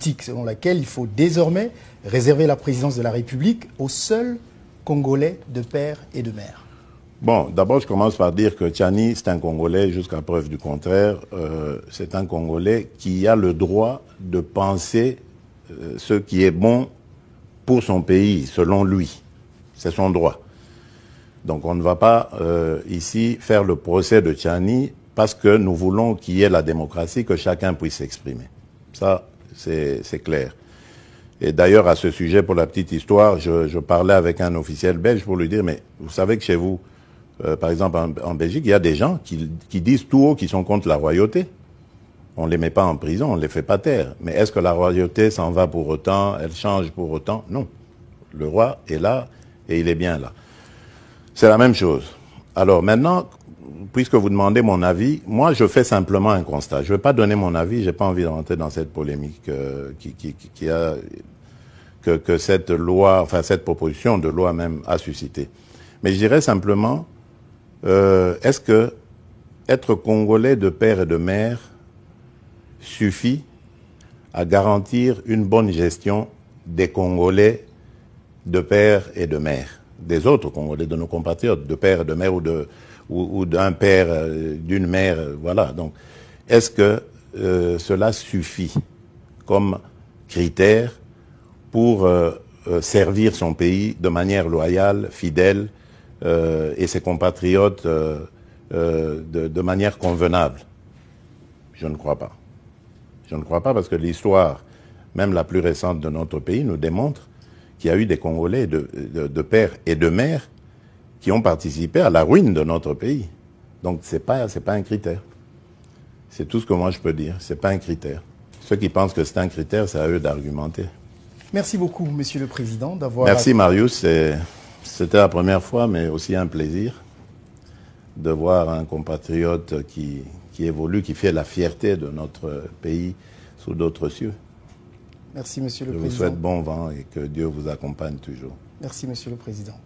politique selon laquelle il faut désormais réserver la présidence de la République aux seuls Congolais de père et de mère? Bon, d'abord, je commence par dire que Tchani, c'est un Congolais, jusqu'à preuve du contraire. C'est un Congolais qui a le droit de penser ce qui est bon pour son pays, selon lui. C'est son droit. Donc on ne va pas ici faire le procès de Tchani parce que nous voulons qu'il y ait la démocratie, que chacun puisse s'exprimer. Ça, c'est clair. Et d'ailleurs, à ce sujet, pour la petite histoire, je parlais avec un officiel belge pour lui dire, mais vous savez que chez vous, par exemple en Belgique, il y a des gens qui disent tout haut qu'ils sont contre la royauté. On ne les met pas en prison, on ne les fait pas taire. Mais est-ce que la royauté s'en va pour autant, elle change pour autant? Non. Le roi est là et il est bien là. C'est la même chose. Alors maintenant, puisque vous demandez mon avis, moi je fais simplement un constat. Je ne vais pas donner mon avis, je n'ai pas envie de rentrer dans cette polémique que cette loi, enfin cette proposition de loi même a suscité. Mais je dirais simplement, est-ce que être Congolais de père et de mère suffit à garantir une bonne gestion des Congolais de père et de mère, des autres Congolais, de nos compatriotes, de père et de mère ou d'un père, d'une mère, voilà. Donc, est-ce que cela suffit comme critère pour servir son pays de manière loyale, fidèle, et ses compatriotes de manière convenable? Je ne crois pas. Je ne crois pas parce que l'histoire, même la plus récente de notre pays, nous démontre qu'il y a eu des Congolais de père et de mère qui ont participé à la ruine de notre pays. Donc c'est pas un critère. C'est tout ce que moi je peux dire. C'est pas un critère. Ceux qui pensent que c'est un critère, c'est à eux d'argumenter. Merci beaucoup, Monsieur le Président, d'avoir... Merci Marius. C'était la première fois, mais aussi un plaisir de voir un compatriote qui évolue, qui fait la fierté de notre pays sous d'autres cieux. Merci, Monsieur le Président. Je vous souhaite bon vent et que Dieu vous accompagne toujours. Merci, Monsieur le Président.